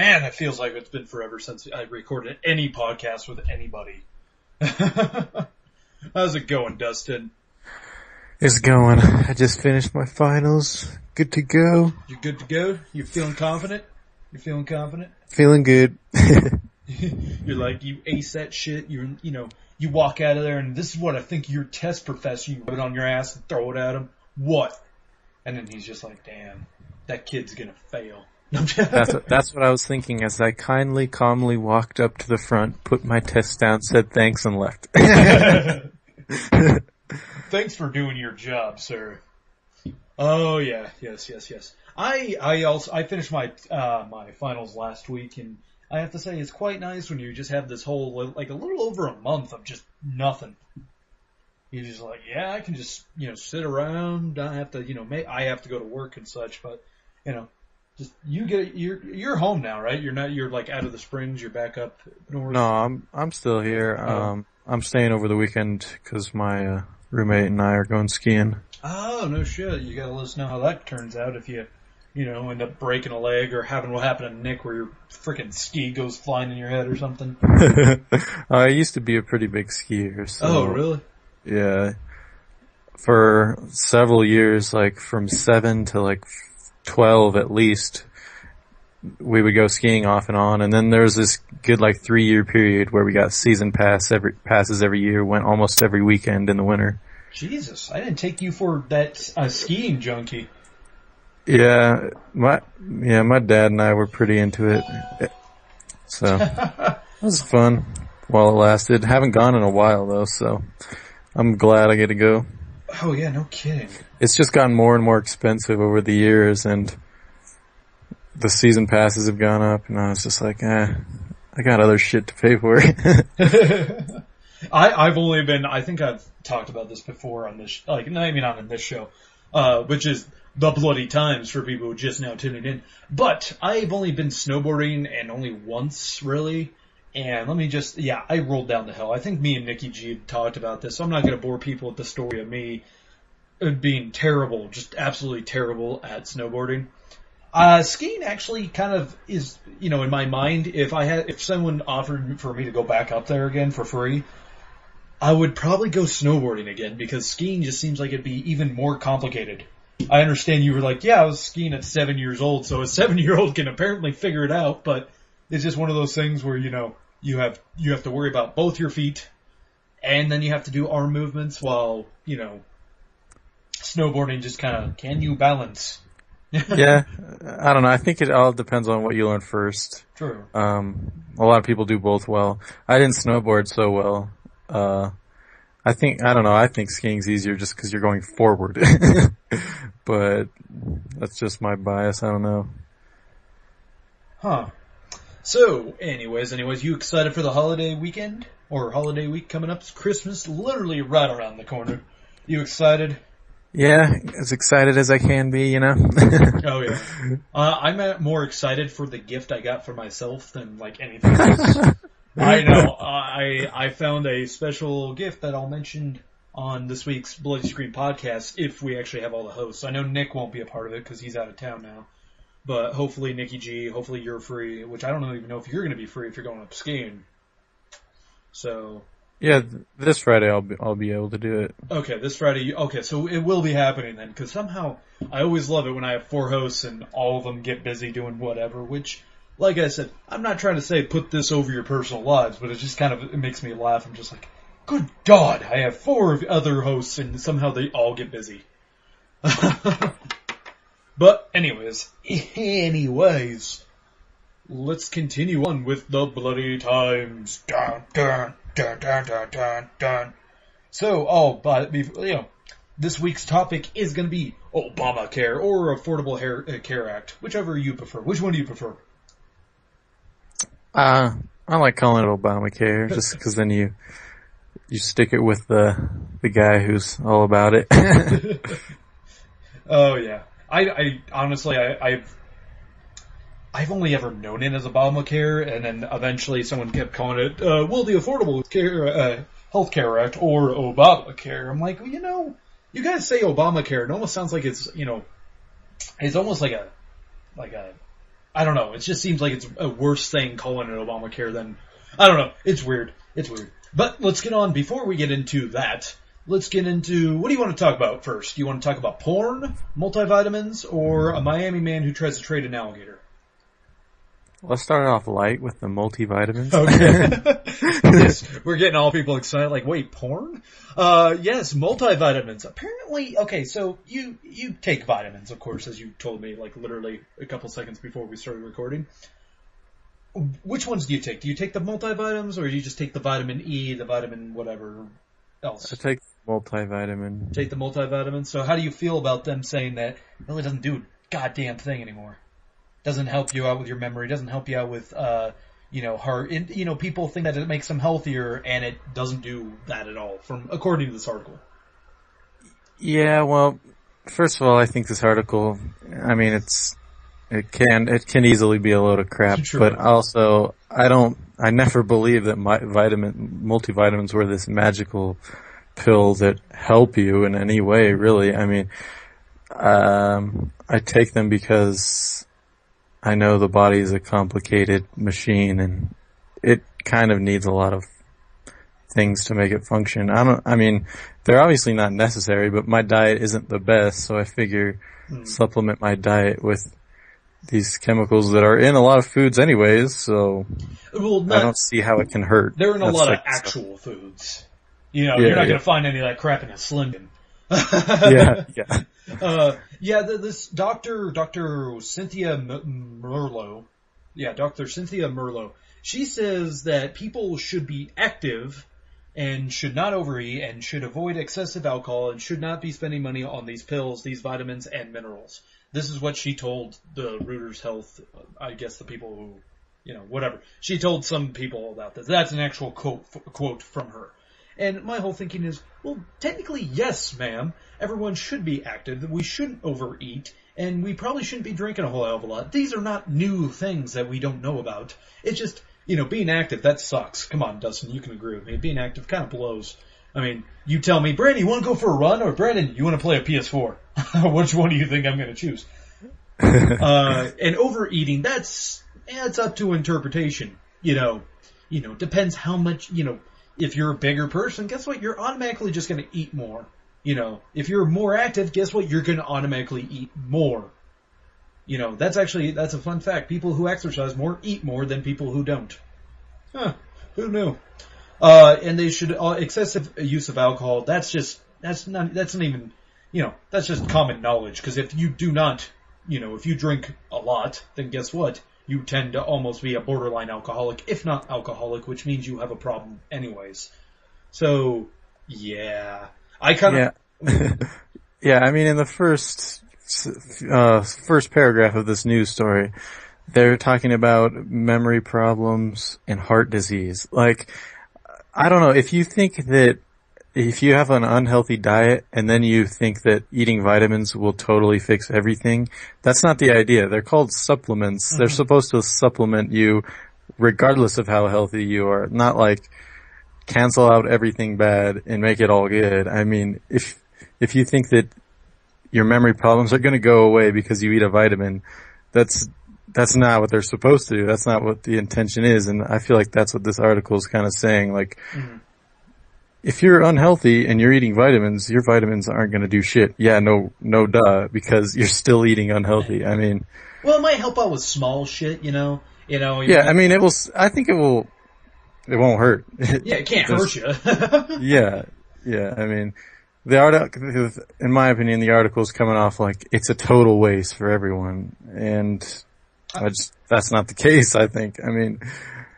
Man, it feels like it's been forever since I recorded any podcast with anybody. How's it going, Dustin? It's going. I just finished my finals. Good to go. You're good to go? You feeling confident? You're feeling confident? Feeling good. You're like, you ace that shit. You walk out of there and this is what I think your test professor, you rub it on your ass and throw it at him. What? And then he's just like, damn, that kid's gonna fail. That's what I was thinking as I kindly, calmly walked up to the front, put my test down, said thanks, and left. Thanks for doing your job, sir. Oh yeah, yes. I finished my my finals last week, and I have to say it's quite nice when you just have this whole like a little over a month of just nothing. You're just like, yeah, I can just sit around. I have to I have to go to work and such, but just you're home now, right? You're like out of the Springs. You're back up north. No, I'm still here. I'm staying over the weekend because my roommate and I are going skiing. Oh, no shit. You gotta let us know how that turns out if you end up breaking a leg or having what happened to Nick where your freaking ski goes flying in your head or something. I used to be a pretty big skier. So, oh, really? Yeah. For several years, like from 7 to like 12 at least, we would go skiing off and on, and then there was this good like 3-year period where we got season passes every year, went almost every weekend in the winter. Jesus, I didn't take you for that skiing junkie. Yeah, my dad and I were pretty into it, so it was fun while it lasted. Haven't gone in a while though, so I'm glad I get to go. Oh yeah, no kidding. It's just gotten more and more expensive over the years, and the season passes have gone up, and I was just like, I got other shit to pay for. I've only been, I think I've talked about this before on this, not on this show, which is the bloody times for people who just now tuning in. But I've only been snowboarding and only once really. And let me just, I rolled down the hill. I think me and Nikki G had talked about this, so I'm not going to bore people with the story of me being terrible, just absolutely terrible at snowboarding. Skiing actually kind of is, in my mind, if someone offered for me to go back up there again for free, I would probably go snowboarding again because skiing just seems like it'd be even more complicated. I understand you were like, I was skiing at 7 years old, so a 7-year-old can apparently figure it out, but it's just one of those things where, you have to worry about both your feet, and then you have to do arm movements while, snowboarding just kind of, can you balance? Yeah, I don't know. I think it all depends on what you learn first. True. A lot of people do both well. I didn't snowboard so well. I think skiing's easier just because you're going forward. But that's just my bias. I don't know. Huh. So, anyways, you excited for the holiday weekend? Or holiday week coming up? It's Christmas literally right around the corner. You excited? Yeah, as excited as I can be, Oh, yeah. I'm more excited for the gift I got for myself than, anything else. I know. I found a special gift that I'll mention on this week's Bloody Screen podcast if we actually have all the hosts. I know Nick won't be a part of it because he's out of town now. But hopefully, Nikki G, hopefully you're free, which I don't even know if you're going to be free if you're going up skiing. So... Yeah, this Friday I'll be able to do it. Okay, this Friday. Okay, so it will be happening then, because somehow I always love it when I have 4 hosts and all of them get busy doing whatever, which, like I said, I'm not trying to say put this over your personal lives, but it just it makes me laugh. I'm just like, good God, I have 4 other hosts and somehow they all get busy. But anyways, let's continue on with the bloody times. Dun, dun. Dun, dun, dun, dun, dun. So, this week's topic is going to be Obamacare or Affordable Care Act, whichever you prefer. Which one do you prefer? I like calling it Obamacare just because then you stick it with the guy who's all about it. Oh yeah, I honestly I've only ever known it as Obamacare, and then eventually someone kept calling it, the Affordable Health Care Act or Obamacare. I'm like, you guys say Obamacare, it almost sounds like it's almost like a I don't know. It just seems like it's a worse thing calling it Obamacare than, I don't know. It's weird. It's weird. But let's get on, before we get into that, let's get into, what do you want to talk about first? Do you want to talk about porn, multivitamins, or a Miami man who tries to trade an alligator? Let's start off light with the multivitamins. Okay. Yes, we're getting all people excited, like, wait, porn? Yes, multivitamins. Apparently, okay, so you take vitamins, of course, as you told me, like, literally a couple seconds before we started recording. Which ones do you take? Do you take the multivitamins, or do you just take the vitamin E, the vitamin whatever else? I take multivitamin. Take the multivitamins? So how do you feel about them saying that it really doesn't do a goddamn thing anymore? Doesn't help you out with your memory, doesn't help you out with, heart. People think that it makes them healthier, and it doesn't do that at all, according to this article. Yeah, well, first of all, I think this article, I mean, it can easily be a load of crap, True. But also, I never believed that multivitamins were this magical pill that help you in any way, really. I mean, I take them because I know the body is a complicated machine and it kind of needs a lot of things to make it function. They're obviously not necessary, but my diet isn't the best, so I figure supplement my diet with these chemicals that are in a lot of foods anyways, so I don't see how it can hurt. They're in a lot of actual foods. You're not going to find any of that crap in a Slim. This Dr. Cynthia Merlo, Dr. Cynthia Merlo, she says that people should be active and should not overeat and should avoid excessive alcohol and should not be spending money on these pills, these vitamins, and minerals. This is what she told the Reuters Health, I guess the people who, whatever. She told some people about this. That's an actual quote from her. And my whole thinking is, well, technically, yes, ma'am. Everyone should be active. We shouldn't overeat. And we probably shouldn't be drinking a whole hell of a lot. These are not new things that we don't know about. It's just, being active, that sucks. Come on, Dustin, you can agree with me. Being active kind of blows. I mean, you tell me, Brandon, you want to go for a run? Or Brandon, you want to play a PS4? Which one do you think I'm going to choose? And overeating, that's up to interpretation. Depends how much, if you're a bigger person, guess what? You're automatically just going to eat more. If you're more active, guess what? You're going to automatically eat more. That's a fun fact. People who exercise more eat more than people who don't. Huh, who knew? And they should, excessive use of alcohol, that's just common knowledge. Because if you do not, if you drink a lot, then guess what? You tend to almost be a borderline alcoholic, if not alcoholic, which means you have a problem anyways. So, yeah. Yeah, I mean, in the first paragraph of this news story, they're talking about memory problems and heart disease. Like, I don't know, if you have an unhealthy diet and then you think that eating vitamins will totally fix everything, that's not the idea. They're called supplements. Mm-hmm. They're supposed to supplement you regardless of how healthy you are. Not like cancel out everything bad and make it all good. I mean, if you think that your memory problems are going to go away because you eat a vitamin, that's not what they're supposed to do. That's not what the intention is. And I feel like that's what this article is kind of saying. Like, if you're unhealthy and you're eating vitamins, your vitamins aren't going to do shit. Yeah, no duh, because you're still eating unhealthy. I mean, well, it might help out with small shit, Yeah, I mean, it will. I think it will. It won't hurt. Yeah, it can't hurt you. Yeah. I mean, the article, in my opinion, the article is coming off like it's a total waste for everyone, and that's not the case. I think. I mean,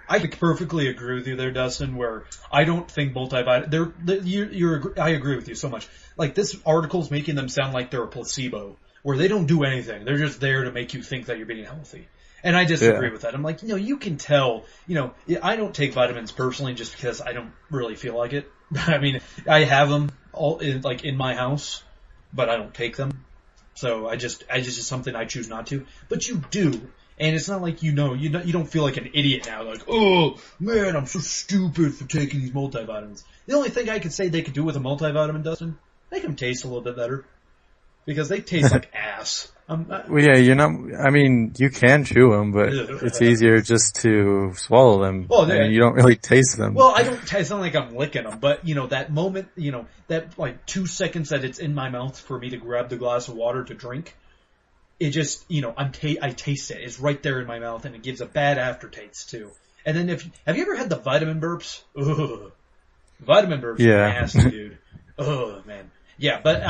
I perfectly agree with you there, Dustin. Where I don't think multivitamins. I agree with you so much. Like, this article's making them sound like they're a placebo, where they don't do anything. They're just there to make you think that you're being healthy. And I disagree with that. I'm like, you can tell, I don't take vitamins personally just because I don't really feel like it. I mean, I have them all in my house, but I don't take them. So I just something I choose not to. But you do. And it's not like you don't feel like an idiot now, like, oh man, I'm so stupid for taking these multivitamins. The only thing I could say they could do with a multivitamin, Dustin, make them taste a little bit better. Because they taste like ass. Well, yeah, you're not. I mean, you can chew them, but it's easier just to swallow them. Well, I mean, you don't really taste them. well, I don't. It's not like I'm licking them, but that moment, that like 2 seconds that it's in my mouth for me to grab the glass of water to drink, it just, I taste it. It's right there in my mouth, and it gives a bad aftertaste too. And then have you ever had the vitamin burps? Ugh. Vitamin burps are nasty, dude. Oh man. Yeah, but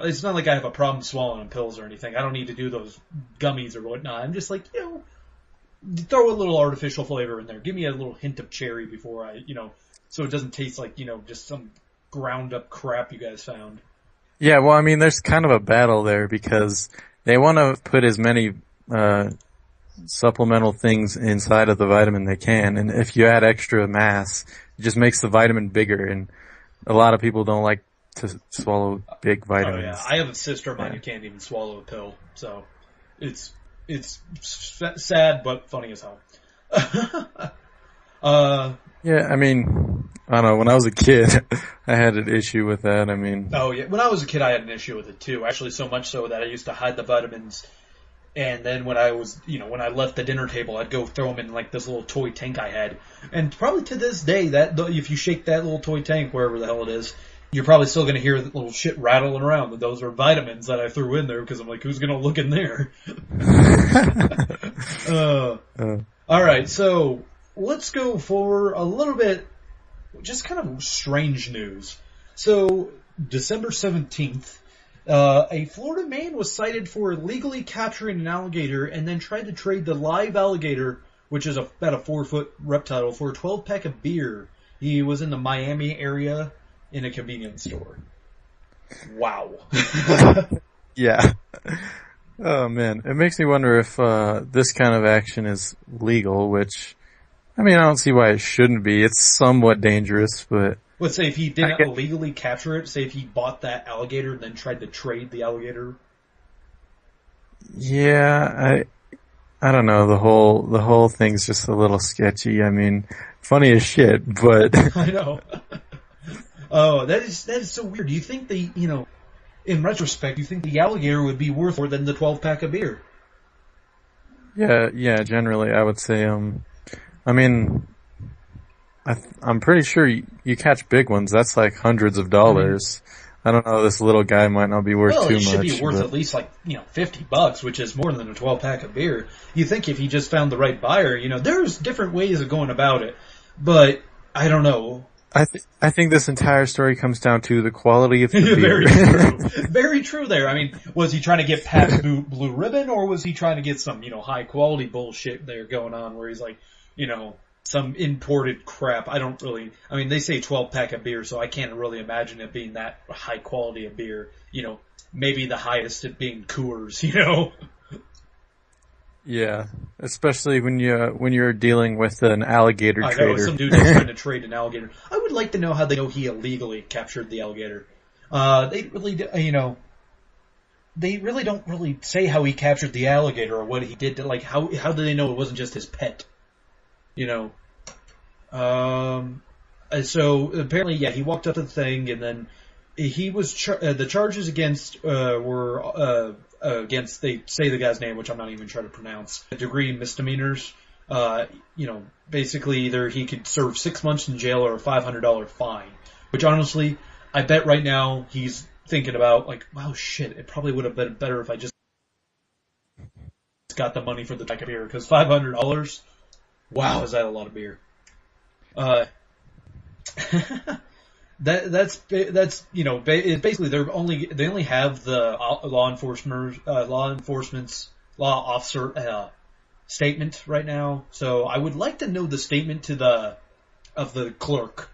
it's not like I have a problem swallowing pills or anything. I don't need to do those gummies or whatnot. I'm just like, throw a little artificial flavor in there. Give me a little hint of cherry before so it doesn't taste like, just some ground up crap you guys found. Yeah, well, I mean, there's kind of a battle there because they want to put as many, supplemental things inside of the vitamin they can. And if you add extra mass, it just makes the vitamin bigger. And a lot of people don't like to swallow big vitamins. Oh yeah, I have a sister of mine who can't even swallow a pill, so it's sad but funny as hell. Yeah, I mean, I don't know. When I was a kid, I had an issue with that. I mean, oh yeah, when I was a kid, I had an issue with it too. Actually, so much so that I used to hide the vitamins. And then when I was, when I left the dinner table, I'd go throw them in like this little toy tank I had. And probably to this day, if you shake that little toy tank, wherever the hell it is, you're probably still going to hear the little shit rattling around. That those are vitamins that I threw in there because I'm like, who's going to look in there? All right, so let's go for a little bit, just kind of strange news. So December 17th. A Florida man was cited for illegally capturing an alligator and then tried to trade the live alligator, which is about a 4-foot reptile, for a 12-pack of beer. He was in the Miami area in a convenience store. Wow. Yeah. Oh man, it makes me wonder if this kind of action is legal, which, I mean, I don't see why it shouldn't be. It's somewhat dangerous, but... Let's say if he didn't illegally capture it, say if he bought that alligator and then tried to trade the alligator. Yeah, I don't know, the whole thing's just a little sketchy. I mean, funny as shit, but I know. Oh, that is so weird. Do you think in retrospect, do you think the alligator would be worth more than the 12-pack of beer? Yeah, generally I would say I mean, I'm pretty sure you catch big ones. That's like hundreds of dollars. I don't know. This little guy might not be worth too much. Well, it should be worth at least like $50, which is more than a 12-pack of beer. You think if he just found the right buyer, there's different ways of going about it, but I don't know. I think this entire story comes down to the quality of the beer. Very true. Very true there. I mean, was he trying to get Pabst Blue Ribbon, or was he trying to get some high quality bullshit there going on where he's like some imported crap? They say 12-pack of beer, so I can't really imagine it being that high quality of beer. Maybe the highest it being Coors, Yeah, especially when you're dealing with an alligator trader. I know, some dude that's trying to trade an alligator. I would like to know how they know he illegally captured the alligator. They really don't really say how he captured the alligator or what he did to, how do they know it wasn't just his pet? So apparently, yeah, he walked up to the thing, and then he was the charges against were against, they say the guy's name, which I'm not even trying to pronounce, degree misdemeanors. Basically either he could serve 6 months in jail or a $500 fine. Which honestly, I bet right now he's thinking about wow, shit, it probably would have been better if I just got the money for the pack of beer, because $500. Wow, is that a lot of beer? That's basically they only have the law enforcement's law officer statement right now. So I would like to know the statement of the clerk.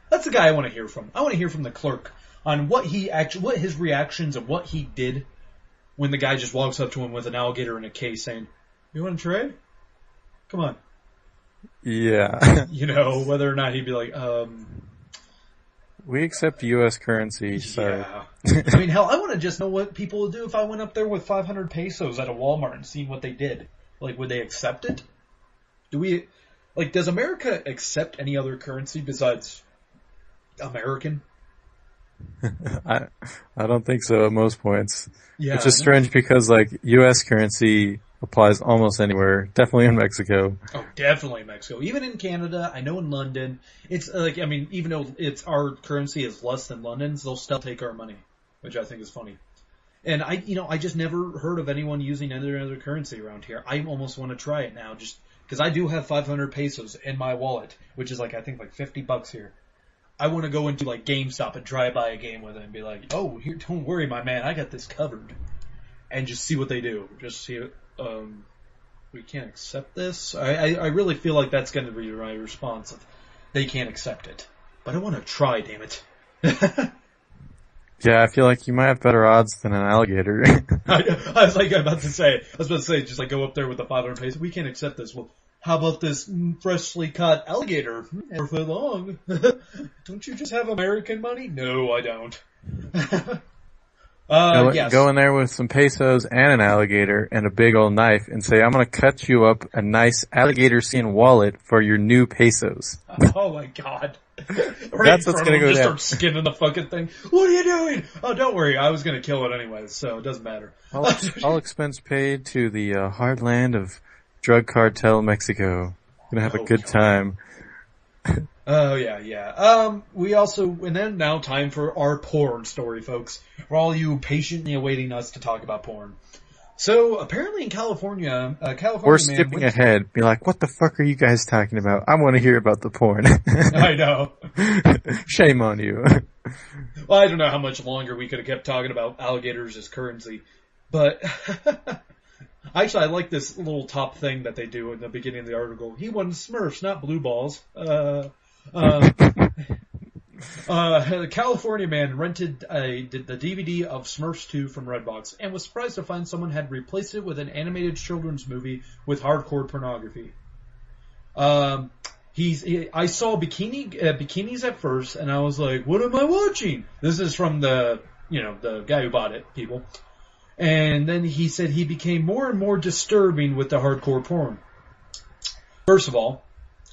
That's the guy I want to hear from. I want to hear from the clerk on what his reactions and what he did when the guy just walks up to him with an alligator in a case saying, "You want to trade? Come on." Yeah. Whether or not he'd be like, we accept U.S. currency, so. Yeah. I mean, hell, I want to just know what people would do if I went up there with 500 pesos at a Walmart and seen what they did. Would they accept it? Does America accept any other currency besides American? I I don't think so at most points. Yeah, Which is strange because like U.S. currency applies almost anywhere. Definitely in Mexico. oh, definitely Mexico. Even in Canada, I know in London, it's like, I mean, even though it's our currency is less than London's, they'll still take our money, which I think is funny. And I just never heard of anyone using any other currency around here. I almost want to try it now, just because I do have 500 pesos in my wallet, which is like, I think like $50 here. I want to go into like GameStop and try to buy a game with it and be like, oh, here, don't worry, my man, I got this covered. And just see what they do. Just see it. We can't accept this. I really feel like that's going to be my response. If they can't accept it, but I want to try. Damn it! Yeah, I feel like you might have better odds than an alligator. I was about to say, just like go up there with the 500 pesos. We can't accept this. Well, how about this freshly caught alligator? 4 foot long. Don't you just have American money? No, I don't. Yes. Go in there with some pesos and an alligator and a big old knife and say, I'm gonna cut you up a nice alligator skin wallet for your new pesos. Oh my god. That's what's gonna go just down. start skinning the fucking thing. What are you doing? Oh, don't worry. I was gonna kill it anyway, so it doesn't matter. All expense paid to the heartland of drug cartel Mexico. Gonna have a good time. Oh, yeah. We also, and then now time for our porn story, folks. For all you patiently awaiting us to talk about porn. So, apparently in California, We're skipping ahead. Be like, what the fuck are you guys talking about? I want to hear about the porn. I know. Shame on you. Well, I don't know how much longer we could have kept talking about alligators as currency. But, actually, I like this little top thing that they do in the beginning of the article. He won Smurfs, not blue balls. A California man rented the DVD of Smurfs 2 from Redbox and was surprised to find someone had replaced it with an animated children's movie with hardcore pornography. I saw bikinis at first, and I was like, "What am I watching?" This is from the guy who bought it, people. And then he said he became more and more disturbing with the hardcore porn. First of all,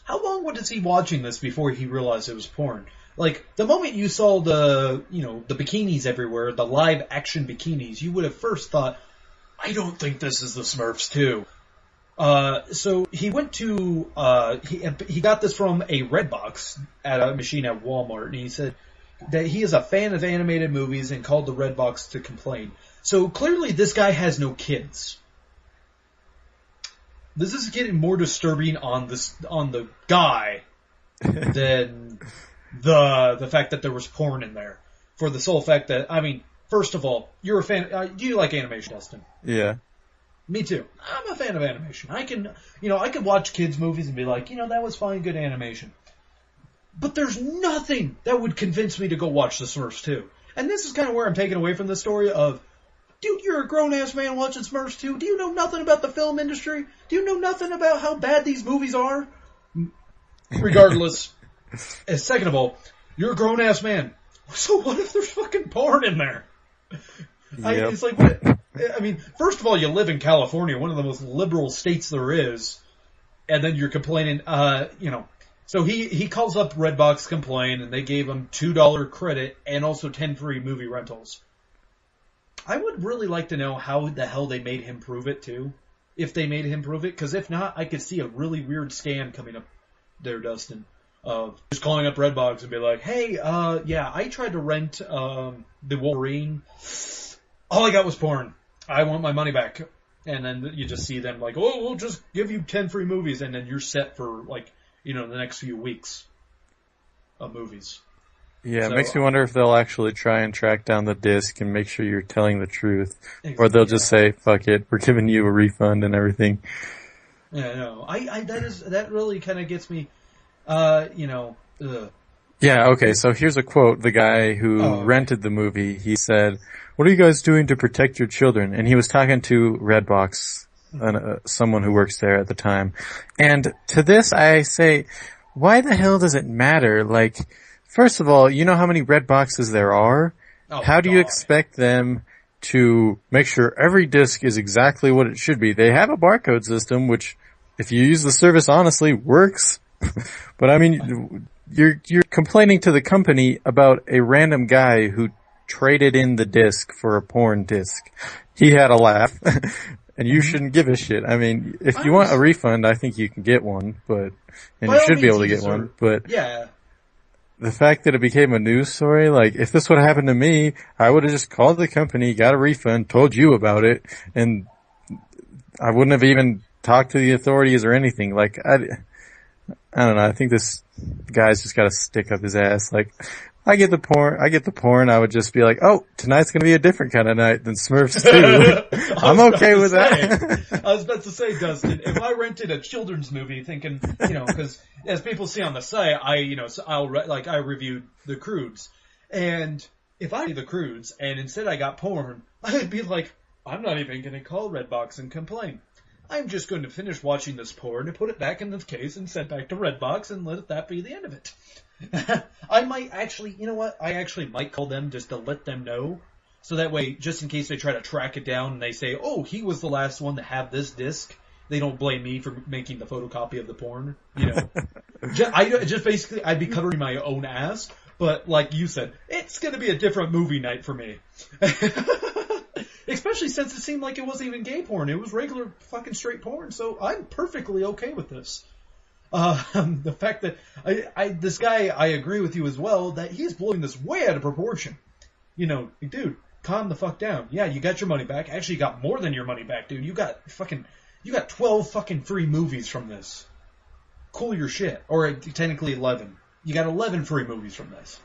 how long was he watching this before he realized it was porn? Like, the moment you saw the bikinis everywhere, the live action bikinis, you would have first thought, I don't think this is the Smurfs 2. So he went to, he got this from a Redbox at a machine at Walmart, and he said that he is a fan of animated movies and called the Redbox to complain. So clearly this guy has no kids. This is getting more disturbing on the guy than the fact that there was porn in there. For the sole fact that, I mean, first of all, you're a fan. Do you like animation, Dustin? Yeah. Me too. I'm a fan of animation. I can watch kids' movies and be like, that was fine, good animation. But there's nothing that would convince me to go watch The Smurfs 2. And this is kind of where I'm taken away from the story of, dude, you're a grown-ass man watching Smurfs 2. Do you know nothing about the film industry? Do you know nothing about how bad these movies are? Regardless. And second of all, you're a grown-ass man. So what if there's fucking porn in there? Yep. It's like, what? I mean, first of all, you live in California, one of the most liberal states there is, and then you're complaining, So he calls up Redbox to complain, and they gave him $2 credit and also 10 free movie rentals. I would really like to know how the hell they made him prove it, too. If they made him prove it, because if not, I could see a really weird scam coming up there, Dustin. Of just calling up Redbox and be like, hey, I tried to rent the Wolverine. All I got was porn. I want my money back. And then you just see them like, oh, we'll just give you 10 free movies, and then you're set for, like, the next few weeks of movies. Yeah, So, it makes me wonder if they'll actually try and track down the disc and make sure you're telling the truth. Or they'll just say, fuck it, we're giving you a refund and everything. Yeah, no. That really kind of gets me, Yeah, okay, so here's a quote. The guy who rented the movie, he said, what are you guys doing to protect your children? And he was talking to Redbox, someone who works there at the time. And to this I say, why the hell does it matter? Like, first of all, you know how many red boxes there are? Oh, how do you expect them to make sure every disc is exactly what it should be? They have a barcode system, which, if you use the service honestly, works. But I mean, you're complaining to the company about a random guy who traded in the disc for a porn disc. He had a laugh, and you shouldn't give a shit. I mean, if you want a refund, I think you can get one, and you should be able to get one, but yeah. The fact that it became a news story, like, if this would have happened to me, I would have just called the company, got a refund, told you about it, and I wouldn't have even talked to the authorities or anything. Like, I don't know, I think this guy's just gotta stick up his ass. Like, I get the porn, I would just be like, oh, tonight's gonna be a different kind of night than Smurfs 2. I'm okay with that. I was about to say, Dustin, if I rented a children's movie thinking, cause as people see on the site, I reviewed The Croods. And if I did The Croods and instead I got porn, I'd be like, I'm not even gonna call Redbox and complain. I'm just going to finish watching this porn and put it back in the case and send back to Redbox and let that be the end of it. I might actually, I actually might call them just to let them know. So that way, just in case they try to track it down and they say, oh, he was the last one to have this disc, they don't blame me for making the photocopy of the porn. I'd be covering my own ass. But like you said, it's going to be a different movie night for me. Especially since it seemed like it wasn't even gay porn. It was regular fucking straight porn. So I'm perfectly okay with this. The fact that this guy, I agree with you as well, that he's blowing this way out of proportion. Dude, calm the fuck down. Yeah, you got your money back. Actually, you got more than your money back, dude. You got 12 fucking free movies from this. Cool your shit. Or technically 11. You got 11 free movies from this.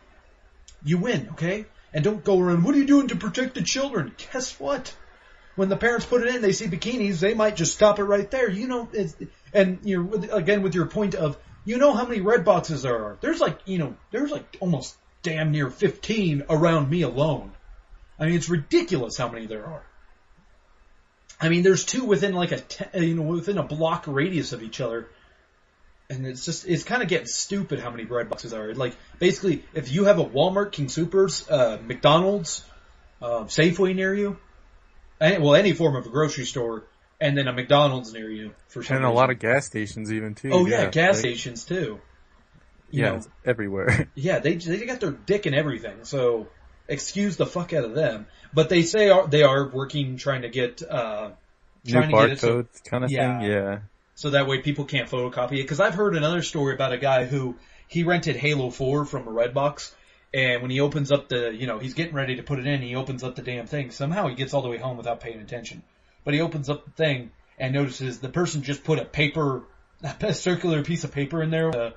You win, okay? And don't go around, what are you doing to protect the children? Guess what? When the parents put it in, they see bikinis, they might just stop it right there. And again with your point of, how many red boxes there are. There's like almost damn near 15 around me alone. I mean, it's ridiculous how many there are. I mean, there's two within within a block radius of each other. And it's kind of getting stupid how many bread boxes are. Like, basically, if you have a Walmart, King Soopers, McDonald's, Safeway near you, any form of a grocery store, and then a McDonald's near you for some reason. And a lot of gas stations even too. Oh yeah, gas stations too. It's everywhere. Yeah, they got their dick in everything. So excuse the fuck out of them. But they say they are working, trying to get new barcode kind of thing. Yeah. So that way people can't photocopy it. Because I've heard another story about a guy who, he rented Halo 4 from a Redbox, and when he opens up he's getting ready to put it in, he opens up the damn thing. Somehow he gets all the way home without paying attention. But he opens up the thing and notices the person just put a circular piece of paper in there.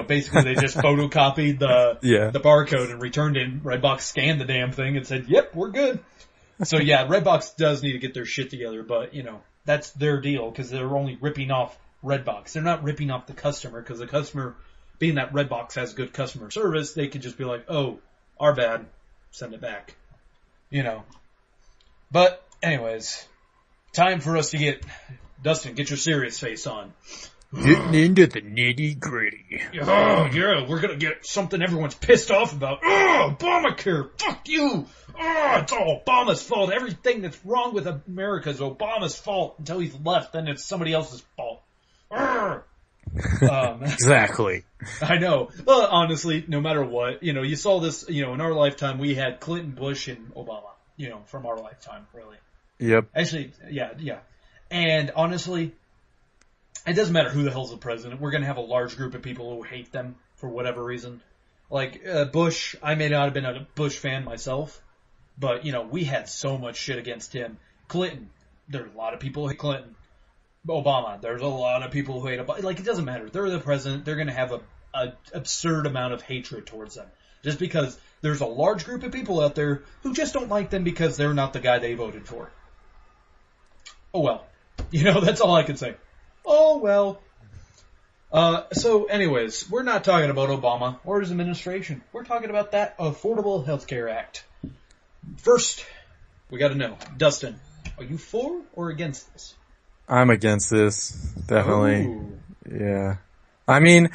Basically they just photocopied the barcode and returned it. Redbox scanned the damn thing and said, yep, we're good. So yeah, Redbox does need to get their shit together, but that's their deal, because they're only ripping off Redbox. They're not ripping off the customer, because the customer, being that Redbox has good customer service, they could just be like, oh, our bad, send it back. But, anyways, time for us to get your serious face on. Getting into the nitty gritty. Oh, yeah, we're gonna get something everyone's pissed off about. Oh, Obamacare, fuck you! Oh, it's all Obama's fault. Everything that's wrong with America is Obama's fault until he's left, then it's somebody else's fault. Exactly. I know. Well, honestly, no matter what, you saw this, in our lifetime, we had Clinton, Bush, and Obama, from our lifetime, really. Yep. Actually, yeah. And honestly, it doesn't matter who the hell's the president. We're going to have a large group of people who hate them for whatever reason. Like, Bush, I may not have been a Bush fan myself, but, we had so much shit against him. Clinton, there's a lot of people who hate Clinton. Obama, there's a lot of people who hate Obama. Like, it doesn't matter. They're the president. They're going to have an absurd amount of hatred towards them. Just because there's a large group of people out there who just don't like them because they're not the guy they voted for. Oh, well. That's all I can say. Oh, well. So, anyways, we're not talking about Obama or his administration. We're talking about that Affordable Health Care Act. First, we got to know, Dustin, are you for or against this? I'm against this, definitely. Ooh. Yeah. I mean,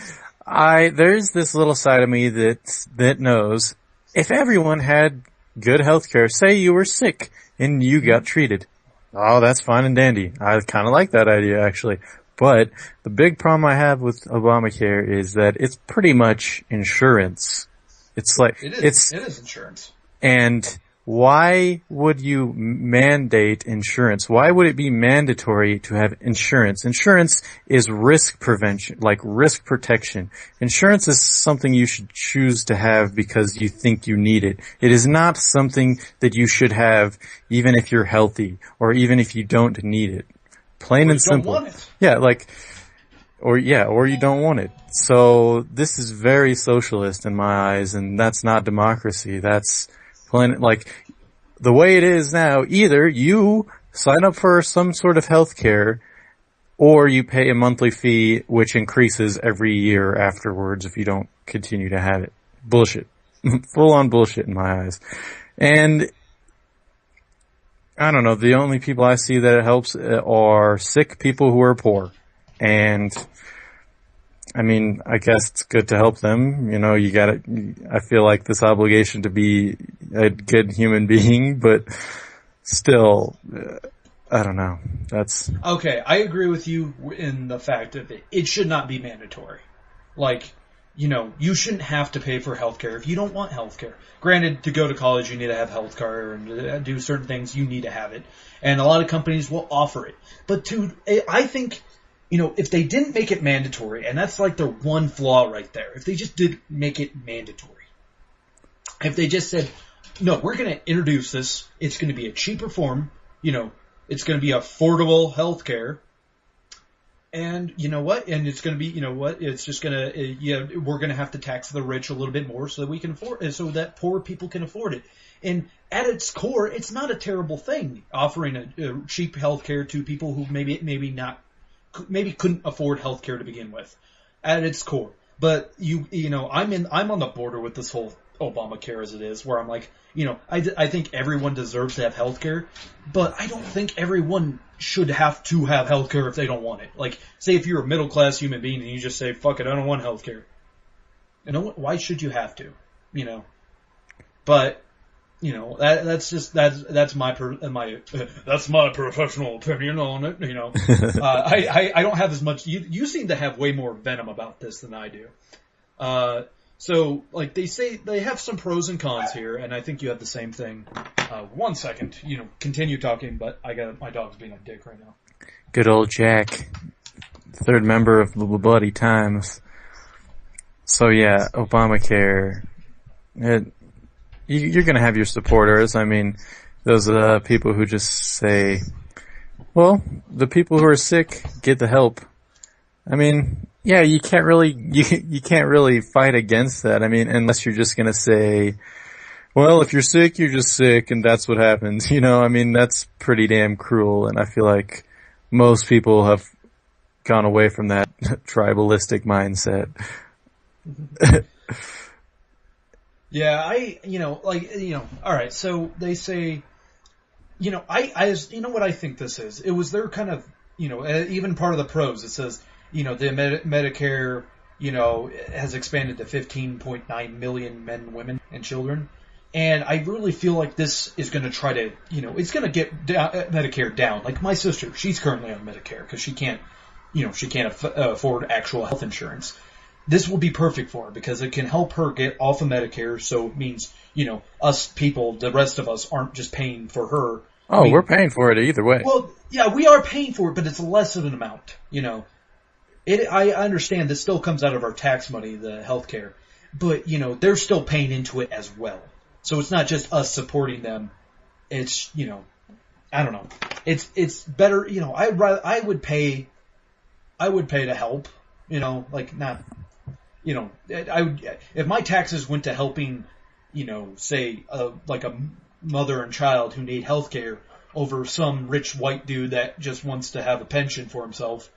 there's this little side of me that knows if everyone had good healthcare, say you were sick and you got treated. Oh, that's fine and dandy. I kind of like that idea, actually. But the big problem I have with Obamacare is that it's pretty much insurance. It's like, It is insurance. and why would you mandate insurance? Why would it be mandatory to have insurance? Insurance is risk prevention, like risk protection. Insurance is something you should choose to have because you think you need it. It is not something that you should have even if you're healthy or even if you don't need it. Plain and simple. Don't want it. Yeah, like, or you don't want it. So this is very socialist in my eyes, and that's not democracy. That's plain, like, the way it is now, either you sign up for some sort of health care, or you pay a monthly fee which increases every year afterwards if you don't continue to have it. Bullshit. Full on bullshit in my eyes. And I don't know, the only people I see that it helps are sick people who are poor. And I mean, I guess it's good to help them. You know, I feel like this obligation to be a good human being, but still, I don't know. That's okay. I agree with you in the fact that it should not be mandatory. Like, you know, you shouldn't have to pay for healthcare if you don't want healthcare. Granted, to go to college, you need to have healthcare, and to do certain things, you need to have it. And a lot of companies will offer it. But I think, you know, if they didn't make it mandatory, and that's like their one flaw right there, if they just did make it mandatory, if they just said, no, we're going to introduce this, it's going to be a cheaper form, you know, it's going to be affordable healthcare, and you know what, and it's going to be, you know what, it's just going to, we're going to have to tax the rich a little bit more so that we can afford it, so that poor people can afford it. And at its core, it's not a terrible thing, offering a cheap healthcare to people who maybe couldn't afford healthcare to begin with, at its core. But you know, I'm on the border with this whole Obamacare as it is, where I'm like, you know, I think everyone deserves to have healthcare, but I don't think everyone should have to have healthcare if they don't want it. Like, say if you're a middle class human being and you just say, fuck it, I don't want healthcare. You know, why should you have to? You know, but you know, that's my professional opinion on it. You know, I don't have as much. You seem to have way more venom about this than I do. So like they say, they have some pros and cons here, and I think you have the same thing. 1 second, you know, continue talking, but my dog's being a dick right now. good old Jack, third member of the Bloody Times. So yeah, Obamacare. You're going to have your supporters. I mean, those people who just say, well, the people who are sick get the help. I mean, yeah, you can't really fight against that. I mean, unless you're just going to say, well, if you're sick, you're just sick, and that's what happens. You know, I mean, that's pretty damn cruel, and I feel like most people have gone away from that tribalistic mindset. Yeah, alright, so they say, you know, you know what I think this is? It was their kind of, you know, even part of the pros, it says, you know, the Medicare, you know, has expanded to 15.9 million men, women, and children. And I really feel like this is going to try to, you know, it's going to get Medicare down. Like my sister, she's currently on Medicare because she can't afford actual health insurance. This will be perfect for her because it can help her get off of Medicare. So it means, you know, us people, the rest of us aren't just paying for her. Oh, we're paying for it either way. Well, yeah, we are paying for it, but it's less of an amount, you know. I understand this still comes out of our tax money, the healthcare, but, you know, they're still paying into it as well. So it's not just us supporting them. It's, you know, I don't know. It's better, you know, I would pay to help, you know, like not, you know, if my taxes went to helping, you know, say, like a mother and child who need healthcare over some rich white dude that just wants to have a pension for himself,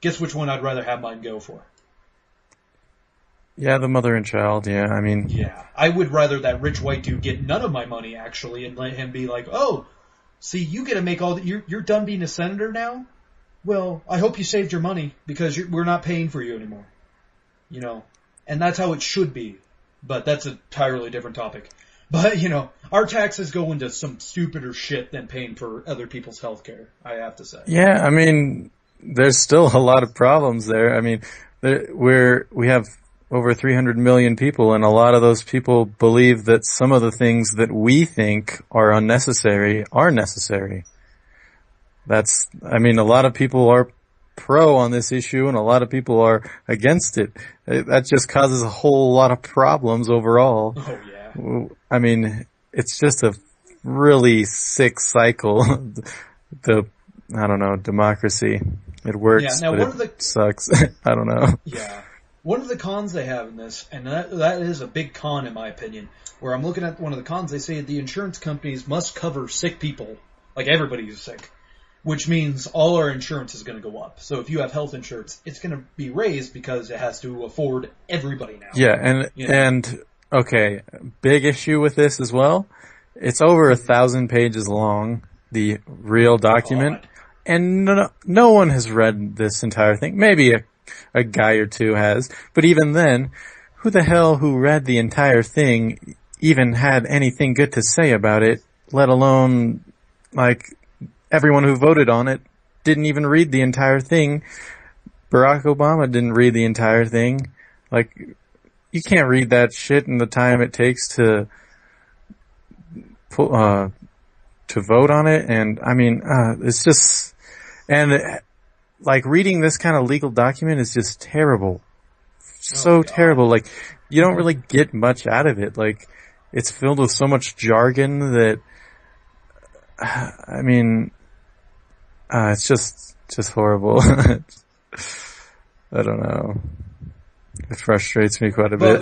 guess which one I'd rather have mine go for? Yeah, the mother and child, yeah, I mean... Yeah, I would rather that rich white dude get none of my money, actually, and let him be like, oh, see, you get to make all you're done being a senator now? Well, I hope you saved your money, because we're not paying for you anymore. You know? And that's how it should be. But that's an entirely different topic. But, you know, our taxes go into some stupider shit than paying for other people's health care, I have to say. Yeah, I mean... there's still a lot of problems there. I mean, we have over 300 million people, and a lot of those people believe that some of the things that we think are unnecessary are necessary. I mean, a lot of people are pro on this issue and a lot of people are against it. That just causes a whole lot of problems overall. Oh yeah. I mean, it's just a really sick cycle. I don't know, democracy. It works, Yeah, now but it sucks. I don't know. Yeah. One of the cons they have in this, and that is a big con in my opinion, where I'm looking at one of the cons, they say the insurance companies must cover sick people, like everybody who's sick, which means all our insurance is going to go up. So if you have health insurance, it's going to be raised because it has to afford everybody now. Yeah, and okay, big issue with this as well. It's over 1,000 pages long, the real document, and no one has read this entire thing. Maybe a guy or two has, but even then, who the hell who read the entire thing even had anything good to say about it, let alone, like, everyone who voted on it didn't even read the entire thing. Barack Obama didn't read the entire thing. Like, you can't read that shit in the time it takes to vote on it, and I mean, it's just, and like reading this kind of legal document is just terrible. So terrible. Like, you don't really get much out of it. Like, it's filled with so much jargon that, I mean, it's just horrible. I don't know. It frustrates me quite a bit.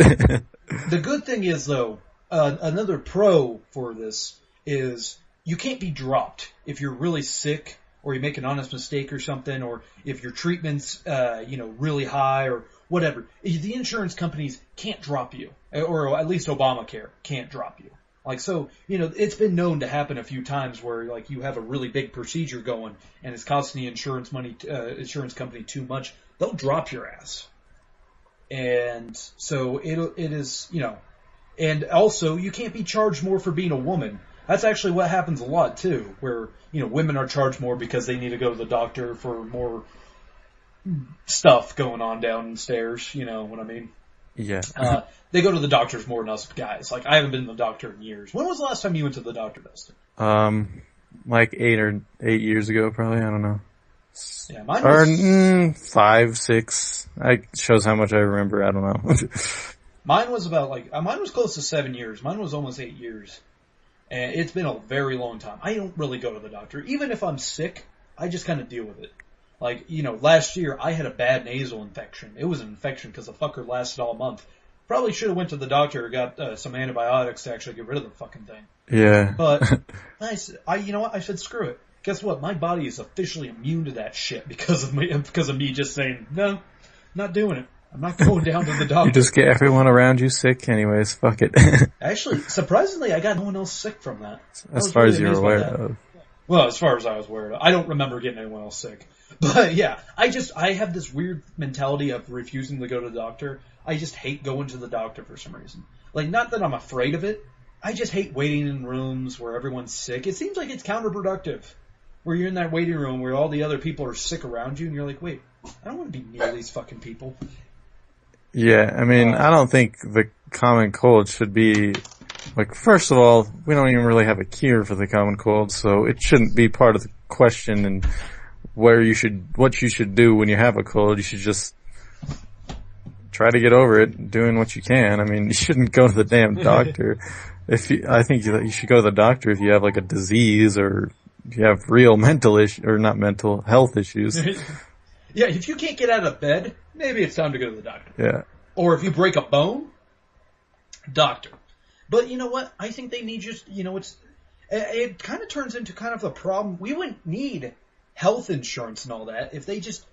The good thing is, though, another pro for this is you can't be dropped if you're really sick or you make an honest mistake or something, or if your treatment's, really high or whatever. The insurance companies can't drop you, or at least Obamacare can't drop you. Like, so, it's been known to happen a few times where, like, you have a really big procedure going and it's costing the insurance company too much. They'll drop your ass. And so it is, and also you can't be charged more for being a woman. That's actually what happens a lot too, where, women are charged more because they need to go to the doctor for more stuff going on downstairs, you know what I mean? Yeah. They go to the doctors more than us guys. Like, I haven't been to the doctor in years. When was the last time you went to the doctor, Dustin? Like 8 years ago, probably. I don't know. Yeah, mine was... 5, 6. It shows how much I remember. I don't know. Mine was mine was close to 7 years. Mine was almost 8 years. And it's been a very long time. I don't really go to the doctor. Even if I'm sick, I just kind of deal with it. Like, last year I had a bad nasal infection. It was an infection because the fucker lasted all month. Probably should have went to the doctor or got some antibiotics to actually get rid of the fucking thing. Yeah. But you know what? I said screw it. Guess what? My body is officially immune to that shit because of me just saying no, not doing it. I'm not going down to the doctor. You just get everyone around you sick anyways. Fuck it. Actually, surprisingly, I got no one else sick from that. As far as you're aware of. Well, as far as I was aware of. I don't remember getting anyone else sick. But yeah, I have this weird mentality of refusing to go to the doctor. I just hate going to the doctor for some reason. Like, not that I'm afraid of it. I just hate waiting in rooms where everyone's sick. It seems like it's counterproductive. Where you're in that waiting room where all the other people are sick around you and you're like, wait, I don't want to be near these fucking people. Yeah, I mean, I don't think the common cold should be, like, first of all, we don't even really have a cure for the common cold, so it shouldn't be part of the question and what you should do when you have a cold. You should just try to get over it, doing what you can. I mean, you shouldn't go to the damn doctor. I think you should go to the doctor if you have, like, a disease or if you have real health issues. Yeah, if you can't get out of bed, maybe it's time to go to the doctor. Yeah. Or if you break a bone, doctor. But you know what? I think they need it kind of turns into kind of a problem. We wouldn't need health insurance and all that if they just,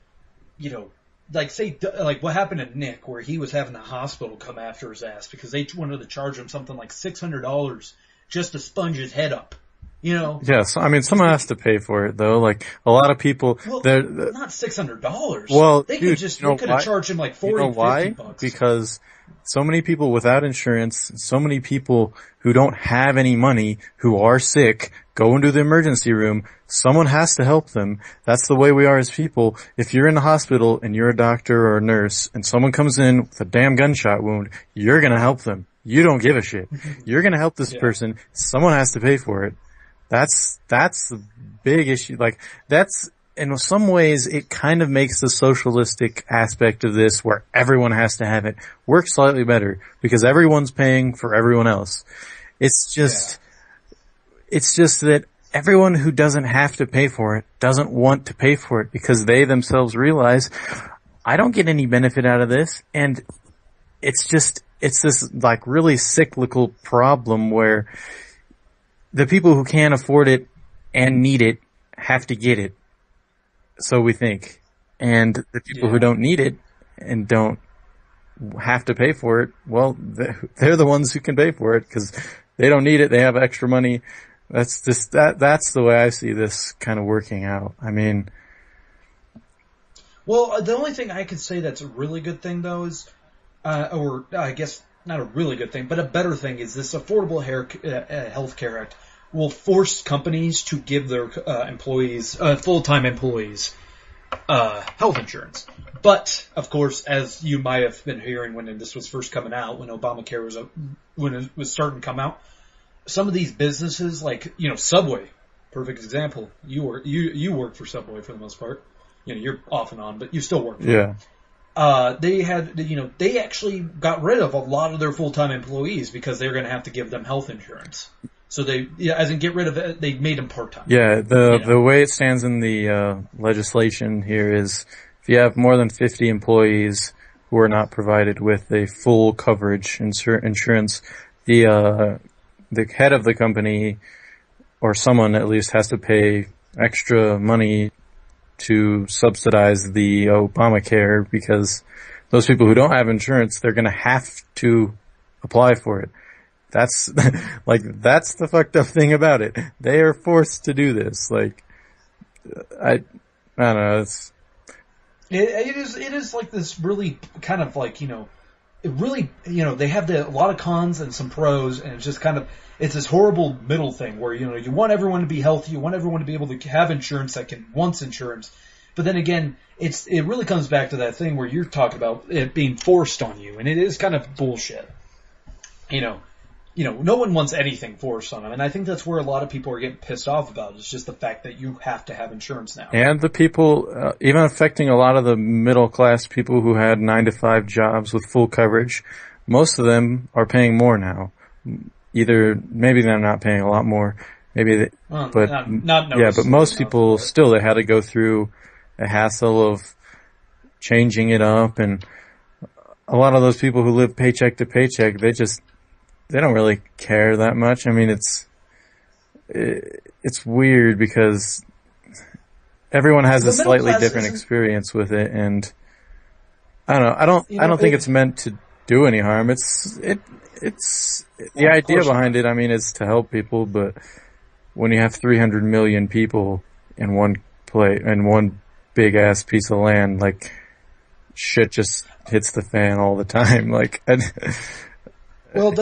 like what happened to Nick, where he was having the hospital come after his ass because they wanted to charge him something like $600 just to sponge his head up. You know, Yes, I mean, someone has to pay for it though. Like a lot of people, well, they're, not $600. well, They could dude, just you know they could have why? charged him like You know 40, 50 why? bucks. Because so many people without insurance, so many people who don't have any money, who are sick, go into the emergency room. Someone has to help them. That's the way we are as people. If you're in the hospital and you're a doctor or a nurse and someone comes in with a damn gunshot wound, you're gonna help them. You don't give a shit. You're gonna help this Yeah. person. Someone has to pay for it. That's the big issue. Like, that's, in some ways, it kind of makes the socialistic aspect of this, where everyone has to have it, work slightly better, because everyone's paying for everyone else. It's just that everyone who doesn't have to pay for it doesn't want to pay for it, because they themselves realize, I don't get any benefit out of this, and it's this like really cyclical problem where the people who can't afford it and need it have to get it. So we think. And the people who don't need it and don't have to pay for it, well, they're the ones who can pay for it because they don't need it. They have extra money. That's the way I see this kind of working out. I mean, well, the only thing I could say that's a really good thing though is, or I guess not a really good thing, but a better thing is this Affordable Health Care Act will force companies to give their employees, full-time employees, health insurance. But, of course, as you might have been hearing when this was first coming out, when Obamacare when it was starting to come out, some of these businesses, like, Subway, perfect example. You work for Subway for the most part. You're off and on, but you still work for them. They actually got rid of a lot of their full-time employees because they were going to have to give them health insurance. So get rid of it, they made them part-time. Yeah, the way it stands in the legislation here is if you have more than 50 employees who are not provided with a full coverage insurance, the head of the company, or someone at least, has to pay extra money to subsidize the Obamacare, because those people who don't have insurance, they're going to have to apply for it. That's that's the fucked up thing about it. They are forced to do this. Like, I don't know. It is like this really kind of like, it really, they have a lot of cons and some pros, and it's just kind of, it's this horrible middle thing where, you want everyone to be healthy, you want everyone to be able to have insurance that wants insurance. But then again, it really comes back to that thing where you're talking about it being forced on you, and it is kind of bullshit. No one wants anything forced on them, and I think that's where a lot of people are getting pissed off about. It's just the fact that you have to have insurance now. And the people, even affecting a lot of the middle class people who had 9-to-5 jobs with full coverage, most of them are paying more now. Maybe they're not paying a lot more, but most people still, they had to go through a hassle of changing it up, and a lot of those people who live paycheck to paycheck, they don't really care that much. I mean, it's weird because everyone has a slightly different experience with it, and I don't know. I don't think it's meant to do any harm. It's the idea behind it, I mean, is to help people, but when you have 300 million people in one big ass piece of land, like, shit just hits the fan all the time. Like, well,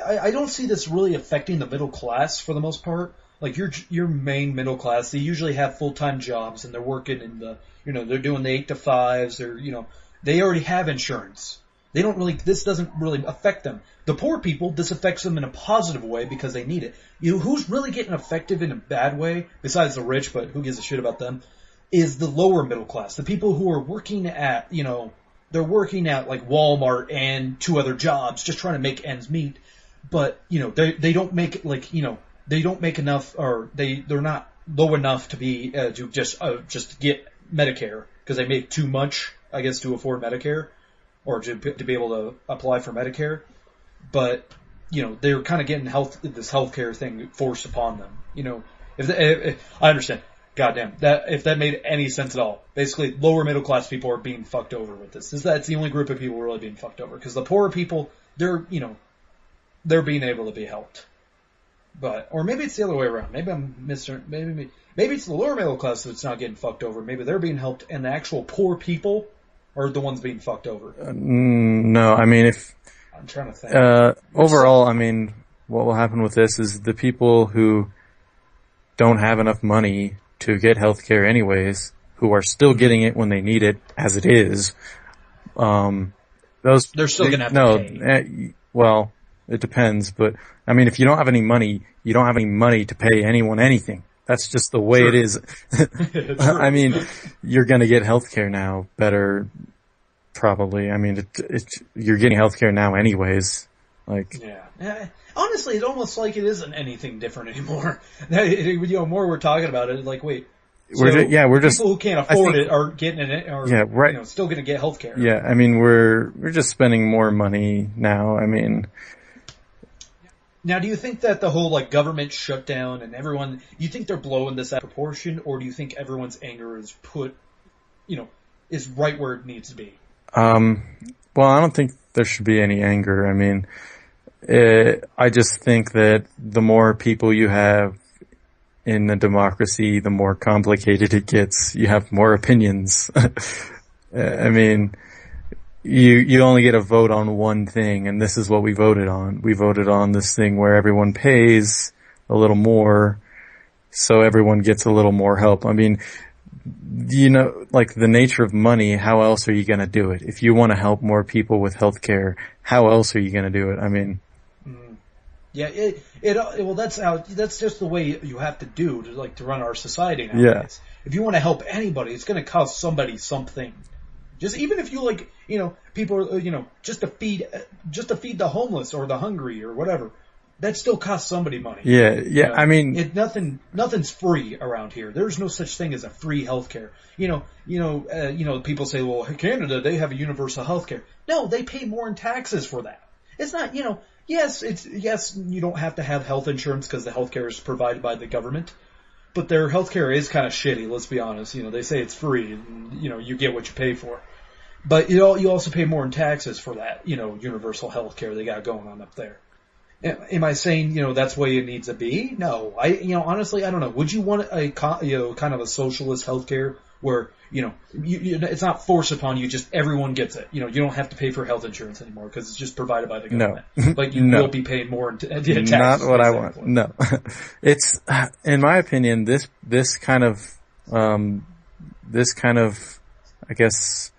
I don't see this really affecting the middle class for the most part. Like, your main middle class, they usually have full-time jobs, and they're working in they're doing the 8-to-5s, they already have insurance. This doesn't really affect them. The poor people, this affects them in a positive way because they need it. Who's really getting affected in a bad way, besides the rich, but who gives a shit about them, is the lower middle class. The people who are working at, they're working at like Walmart and 2 other jobs just trying to make ends meet, but they don't make they don't make enough, or they're not low enough to be to just get Medicare because they make too much, I guess, to afford Medicare or to be able to apply for Medicare. But they're kind of getting this healthcare thing forced upon them. If I understand. Goddamn, if that made any sense at all. Basically, lower middle class people are being fucked over with this. That's the only group of people really being fucked over. Because the poorer people, they're being able to be helped. But or maybe it's the other way around. Maybe I'm maybe it's the lower middle class that's not getting fucked over. Maybe they're being helped, and the actual poor people are the ones being fucked over. No, I mean if I'm trying to think. overall, I mean what will happen with this is the people who don't have enough money to get healthcare anyways, who are still getting it when they need it as it is. Those they're still gonna have to pay. Well, it depends, but I mean, if you don't have any money, you don't have any money to pay anyone anything. That's just the way it is. I mean, you're gonna get healthcare now better, probably. I mean, you're getting healthcare now anyways. Like, yeah. Honestly, it's almost like it isn't anything different anymore. You know, more we're talking about it, like, wait. We're just people who can't afford it are getting it, are right. You know, still going to get healthcare. Yeah, I mean, we're just spending more money now. I mean, now, do you think that the whole like government shutdown and everyone, you think they're blowing this out of proportion, or do you think everyone's anger is is right where it needs to be? Well, I don't think there should be any anger. I mean, I just think that the more people you have in a democracy, the more complicated it gets. You have more opinions. I mean, you only get a vote on one thing, and this is what we voted on. We voted on this thing where everyone pays a little more, so everyone gets a little more help. I mean, you know, like the nature of money, how else are you going to do it? If you want to help more people with healthcare, how else are you going to do it? I mean, yeah, well, that's just the way you have to do to run our society nowadays. Yeah. If you want to help anybody, it's going to cost somebody something. Just even if you people are, just to feed the homeless or the hungry or whatever, that still costs somebody money. Yeah. I mean, nothing's free around here. There's no such thing as a free healthcare. People say, well, Canada, they have a universal healthcare. No, they pay more in taxes for that. It's not, yes, you don't have to have health insurance because the healthcare is provided by the government, but their healthcare is kind of shitty. Let's be honest. They say it's free, and you get what you pay for. But you also pay more in taxes for that, universal healthcare they got going on up there. Am I saying that's the way it needs to be? No, honestly I don't know. Would you want a kind of a socialist healthcare where it's not forced upon you, just everyone gets it. You don't have to pay for health insurance anymore because it's just provided by the government. No. But you will be paying more in taxes. Not what I want. No. It's, in my opinion, this kind of, I guess,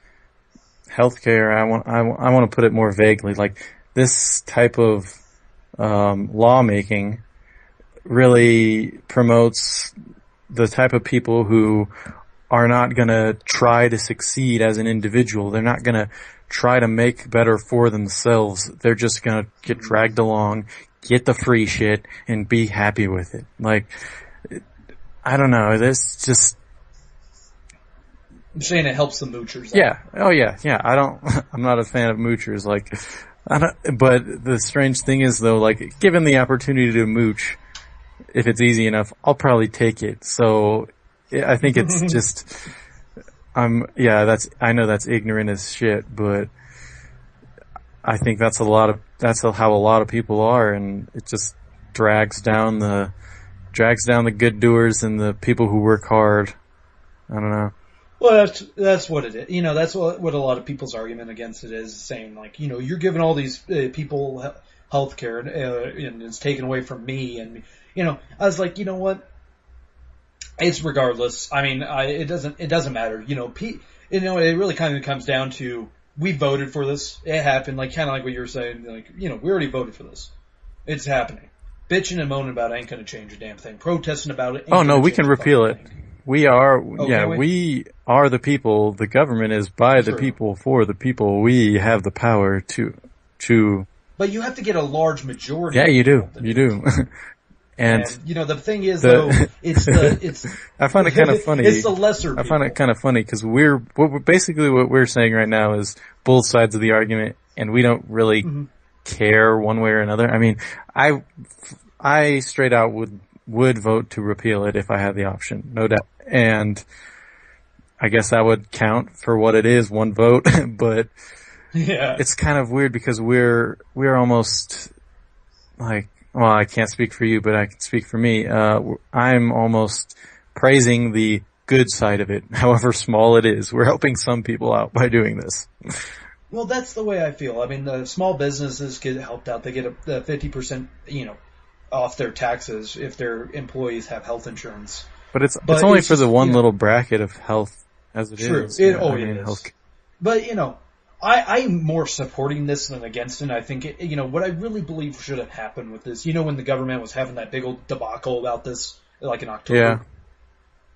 healthcare, I want to put it more vaguely, like this type of, lawmaking really promotes the type of people who are not going to try to succeed as an individual. They're not going to try to make better for themselves. They're just going to get dragged along, get the free shit, and be happy with it. Like, I don't know. This just... I'm saying it helps the moochers. Yeah. Oh, yeah. Yeah. I'm not a fan of moochers. Like, but the strange thing is, though, like, given the opportunity to mooch, if it's easy enough, I'll probably take it. So, I think it's just, I know that's ignorant as shit, but I think that's how a lot of people are, and it just drags down the good doers and the people who work hard. I don't know. Well, that's what it is. That's what a lot of people's argument against it is, saying like, you're giving all these people health care and it's taken away from me, and I was like, you know what? It's regardless. I mean, it doesn't matter. It really kind of comes down to, we voted for this. It happened. Like, kind of like what you were saying. Like, we already voted for this. It's happening. Bitching and moaning about it ain't going to change a damn thing. Protesting about it. Oh no, we can repeal it. We are the people. The government is by the people, for the people. We have the power to. But you have to get a large majority. Yeah, you do. You do. And the thing is, though, it's. I find it kind of funny. It's the lesser people. I find it kind of funny because basically what we're saying right now is both sides of the argument, and we don't really care one way or another. I mean, I straight out would vote to repeal it if I had the option, no doubt. And I guess that would count for what it is, one vote, but yeah, it's kind of weird because we're almost like, well, I can't speak for you, but I can speak for me. I'm almost praising the good side of it, however small it is. We're helping some people out by doing this. Well, that's the way I feel. I mean, the small businesses get helped out. They get a 50%, off their taxes if their employees have health insurance. But it's only for the one you know, little bracket of health as it true. is. It, Yeah, oh, I it mean, is. health. But, I'm more supporting this than against it. I think, what I really believe should have happened with this, when the government was having that big old debacle about this, like in October, Yeah.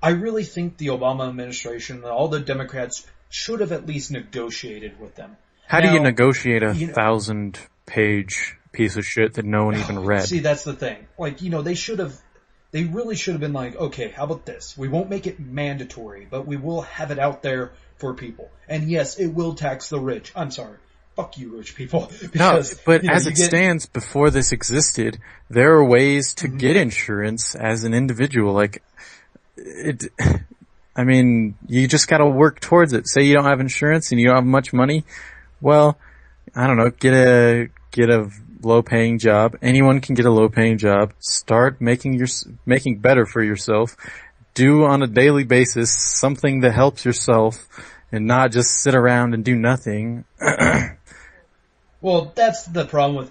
I really think the Obama administration and all the Democrats should have at least negotiated with them. How do you Now, negotiate a you know- 1,000-page piece of shit that no one even read? See, that's the thing. Like, they really should have been like, okay, how about this? We won't make it mandatory, but we will have it out there for people. And yes, it will tax the rich. I'm sorry. Fuck you, rich people. No, Because, but as it stands, before this existed, there are ways to Mm-hmm. get insurance as an individual. Like, I mean, you just gotta work towards it. Say you don't have insurance and you don't have much money. Well, I don't know, get a low-paying job. Anyone can get a low-paying job. Start making better for yourself. Do on a daily basis something that helps yourself and not just sit around and do nothing. Well, that's the problem with,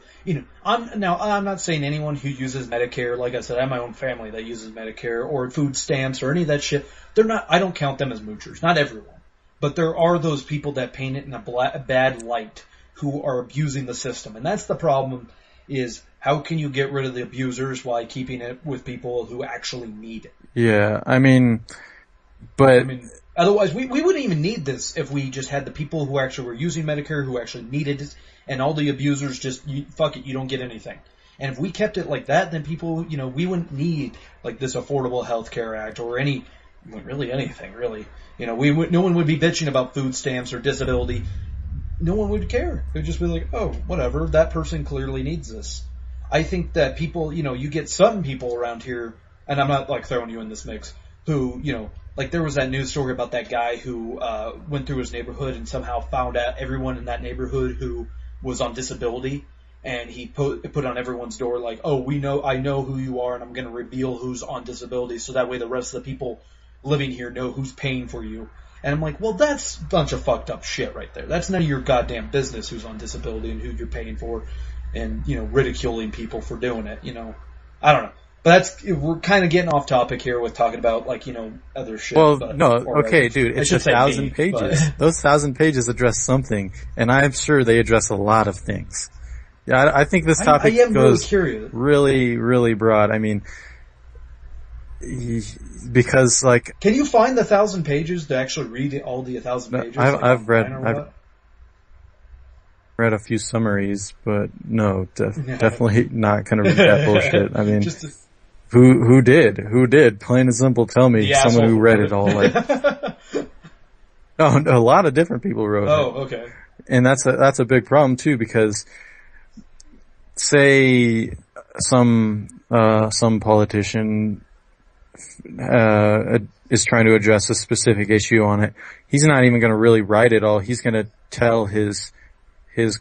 I'm not saying anyone who uses Medicare, like I said, I have my own family that uses Medicare or food stamps or any of that shit. I don't count them as moochers. Not everyone. But there are those people that paint it in a bad light who are abusing the system. And that's the problem, is how can you get rid of the abusers while keeping it with people who actually need it? Yeah, I mean, Otherwise, we wouldn't even need this if we just had the people who actually were using Medicare, who actually needed it, and all the abusers just, fuck it, you don't get anything. And if we kept it like that, then people, we wouldn't need, like, this Affordable Health Care Act or anything, really. No one would be bitching about food stamps or disability. No one would care. It would just be like, oh, whatever, that person clearly needs this. I think that people, you get some people around here, and I'm not, like, throwing you in this mix, who, like there was that news story about that guy who went through his neighborhood and somehow found out everyone in that neighborhood who was on disability, and he put on everyone's door like, oh, I know who you are, and I'm going to reveal who's on disability, so that way the rest of the people living here know who's paying for you. And I'm like, well, that's a bunch of fucked up shit right there. That's none of your goddamn business who's on disability and who you're paying for, and ridiculing people for doing it. I don't know. But we're kind of getting off topic here with talking about, like, other shit. Well, but, no, okay, dude, it's 1,000 pages. Those 1,000 pages address something, and I'm sure they address a lot of things. Yeah, I think this topic goes really, really broad. I mean, because, like... Can you find the 1,000 pages to actually read all the 1,000 pages? I've read a few summaries, but no, definitely not gonna read that bullshit. I mean... Who did? Plain and simple, tell me. Someone who read it all, like... No, a lot of different people wrote it. Oh, okay. And that's a big problem too, because say some politician is trying to address a specific issue on it. He's not even going to really write it all. He's going to tell his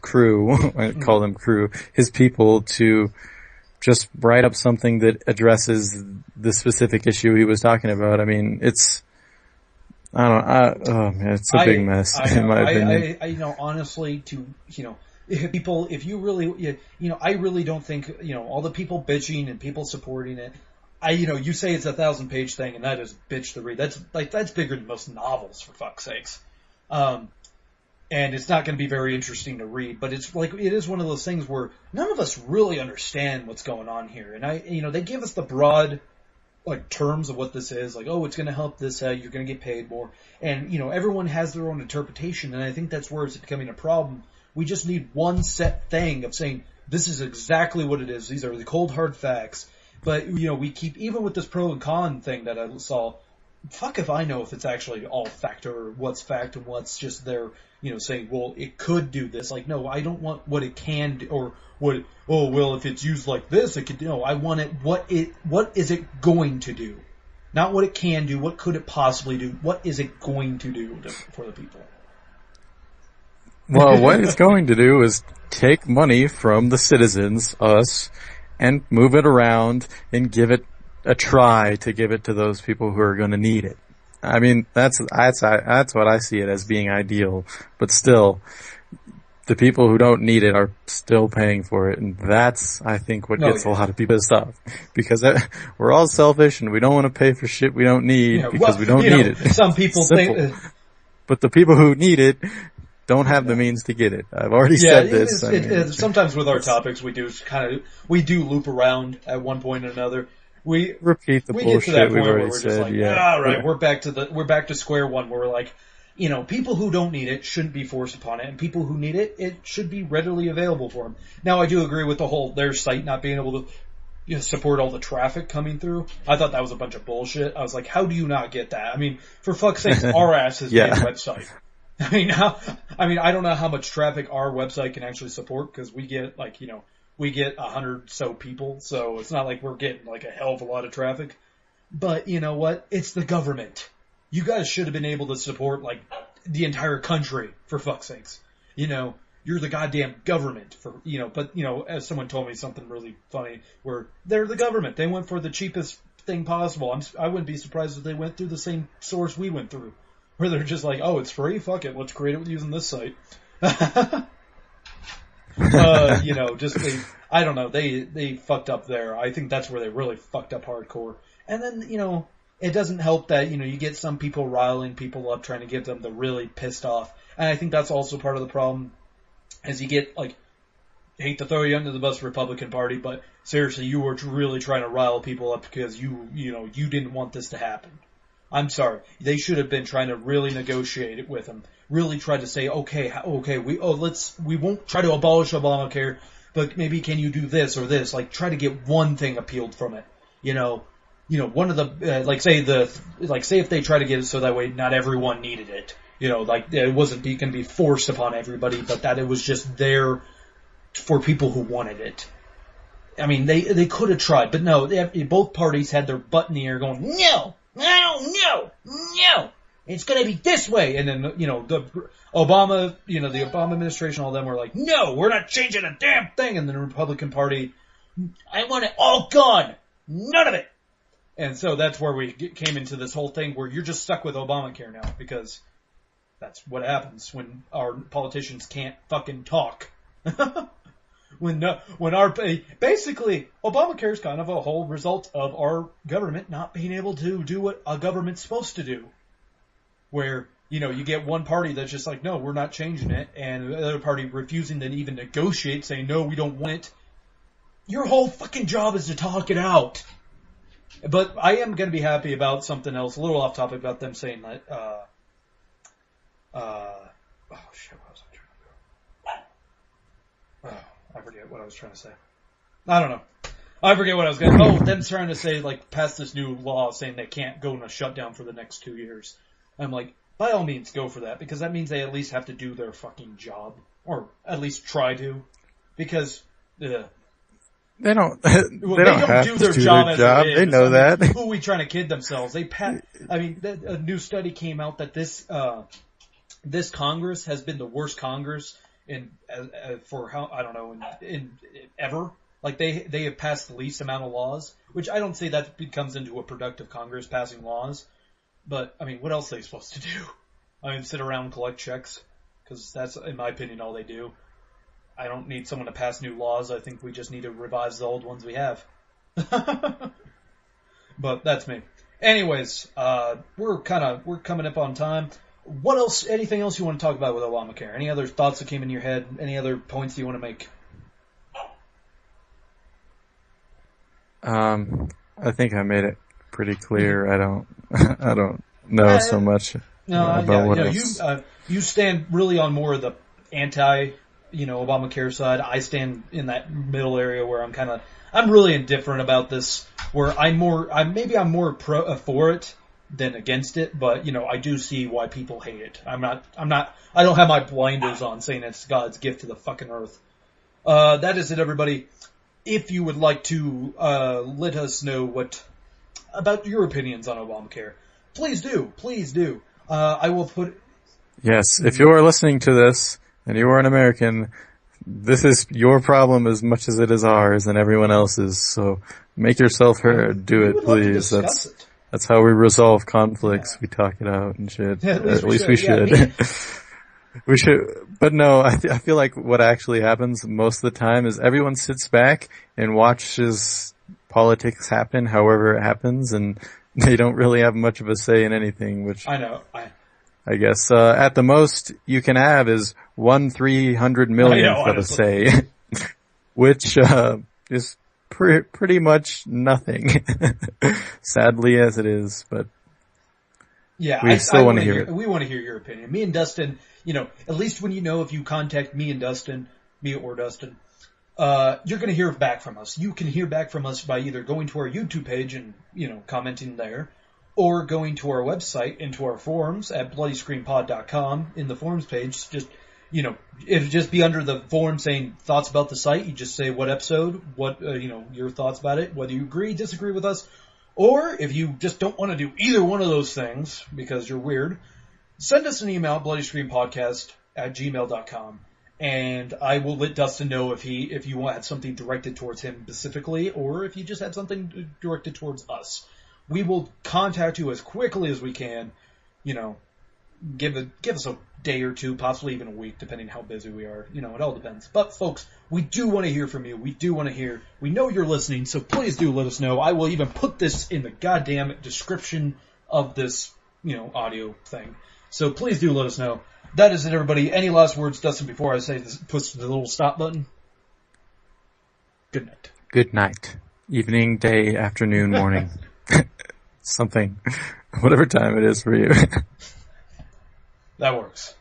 crew, I call them crew, his people to just write up something that addresses the specific issue he was talking about. I mean, it's a big mess in my opinion. I honestly, if you really, I really don't think, all the people bitching and people supporting it, you say it's a 1,000-page thing, and that is bitch to read. That's bigger than most novels, for fuck's sakes. And it's not going to be very interesting to read, but it is one of those things where none of us really understand what's going on here. And they give us the broad, like, terms of what this is, like, oh, it's going to help this, you're going to get paid more. And, everyone has their own interpretation, and I think that's where it's becoming a problem. We just need one set thing of saying, this is exactly what it is. These are the cold, hard facts. But, we keep, even with this pro and con thing that I saw, fuck if I know if it's actually all fact or what's fact and what's just their, saying, well, it could do this. Like, no, I don't want what it can do, or what, oh, well, if it's used like this, it could do. No, I want it, what is it going to do? Not what it can do, what could it possibly do? What is it going to do for the people? Well, what it's going to do is take money from the citizens, us, and move it around and give it a try to give it to those people who are going to need it. I mean, that's what I see it as being ideal, but still, the people who don't need it are still paying for it, and that's, I think, what gets a lot of people pissed off. Because we're all selfish, and we don't want to pay for shit we don't need because we don't need it. Some people think... But the people who need it don't have the means to get it. I've already said this. Sometimes with our topics, we do loop around at one point or another. We repeat the bullshit we've already said. All right, we're back to square one. Where we're like, people who don't need it shouldn't be forced upon it, and people who need it, it should be readily available for them. Now, I do agree with the whole their site not being able to support all the traffic coming through. I thought that was a bunch of bullshit. I was like, how do you not get that? I mean, for fuck's sake, our ass is a website. I don't know how much traffic our website can actually support because we get we get 100 so people, so it's not like we're getting like a hell of a lot of traffic. But you know what? It's the government. You guys should have been able to support like the entire country for fuck's sakes. You're the goddamn government but as someone told me something really funny where they're the government. They went for the cheapest thing possible. I wouldn't be surprised if they went through the same source we went through. Where they're just like, oh, it's free? Fuck it. Let's create it using this site. I don't know. They fucked up there. I think that's where they really fucked up hardcore. And then, it doesn't help that, you get some people riling people up, trying to get them to really pissed off. And I think that's also part of the problem, is you get, hate to throw you under the bus, Republican Party, but seriously, you were really trying to rile people up because you didn't want this to happen. I'm sorry. They should have been trying to really negotiate it with them. Really try to say, okay, we won't try to abolish Obamacare, but maybe can you do this or this? Try to get one thing appealed from it. One of the, say if they try to get it so that way not everyone needed it. It wasn't going to be forced upon everybody, but that it was just there for people who wanted it. I mean, they could have tried, but no, both parties had their butt in the air going, no! It's gonna be this way. And then, the Obama administration, all them were like, no, we're not changing a damn thing. And then the Republican Party, I want it all gone. None of it. And so that's where we came into this whole thing where you're just stuck with Obamacare now because that's what happens when our politicians can't fucking talk. Basically, Obamacare is kind of a whole result of our government not being able to do what a government's supposed to do. Where, you get one party that's just like, no, we're not changing it, and the other party refusing to even negotiate, saying, no, we don't want it. Your whole fucking job is to talk it out. But I am going to be happy about something else, a little off topic, about them saying that, I forget what I was trying to say. I don't know. I forget what I was going to... Oh, them trying to say, pass this new law saying they can't go in a shutdown for the next 2 years. I'm like, by all means, go for that, because that means they at least have to do their fucking job. Or at least try to. Because... They don't do their job. They know that. Who are we trying to kid themselves? A new study came out that this Congress has been the worst Congress ever. They have passed the least amount of laws, which I don't say that becomes into a productive Congress passing laws. But, what else are they supposed to do? Sit around and collect checks? Because that's, in my opinion, all they do. I don't need someone to pass new laws. I think we just need to revise the old ones we have. But that's me. Anyways, we're coming up on time. What else? Anything else you want to talk about with Obamacare? Any other thoughts that came in your head? Any other points you want to make? I think I made it pretty clear. I don't know so much about what else. You stand really on more of the anti, Obamacare side. I stand in that middle area where I'm really indifferent about this. Where I'm more for it than against it, but I do see why people hate it. I don't have my blinders on saying it's God's gift to the fucking earth. That is it, everybody. If you would like to let us know about your opinions on Obamacare, please do. I will put... Yes, if you are listening to this and you are an American, this is your problem as much as it is ours and everyone else's. So make yourself heard. Do it, please. That's how we resolve conflicts. Yeah. We talk it out and shit. Yeah, at least we should. Yeah, we should. But no, I feel like what actually happens most of the time is everyone sits back and watches politics happen however it happens, and they don't really have much of a say in anything, which I know. I guess at the most you can have is 1/300 millionth of a say, which is pretty much nothing, sadly as it is. But yeah, we still want to hear it. We want to hear your opinion. Me and Dustin, at least when if you contact me or Dustin, you're going to hear back from us. You can hear back from us by either going to our YouTube page and, commenting there, or going to our website, into our forums at bloodyscreenpod.com. In the forums page, just, it'll just be under the form saying thoughts about the site. You just say what episode, what, your thoughts about it, whether you agree, disagree with us, or if you just don't want to do either one of those things because you're weird, send us an email at bloodyscreenpodcast@gmail.com. And I will let Dustin know if you had something directed towards him specifically, or if you just had something directed towards us. We will contact you as quickly as we can. Give us a day or two, possibly even a week, depending how busy we are. It all depends. But folks, we do want to hear from you. We do want to hear. We know you're listening, so please do let us know. I will even put this in the goddamn description of this, audio thing. So please do let us know. That is it, everybody. Any last words, Dustin, before I say this, push the little stop button? Good night. Good night. Evening, day, afternoon, morning. Something. Whatever time it is for you. That works.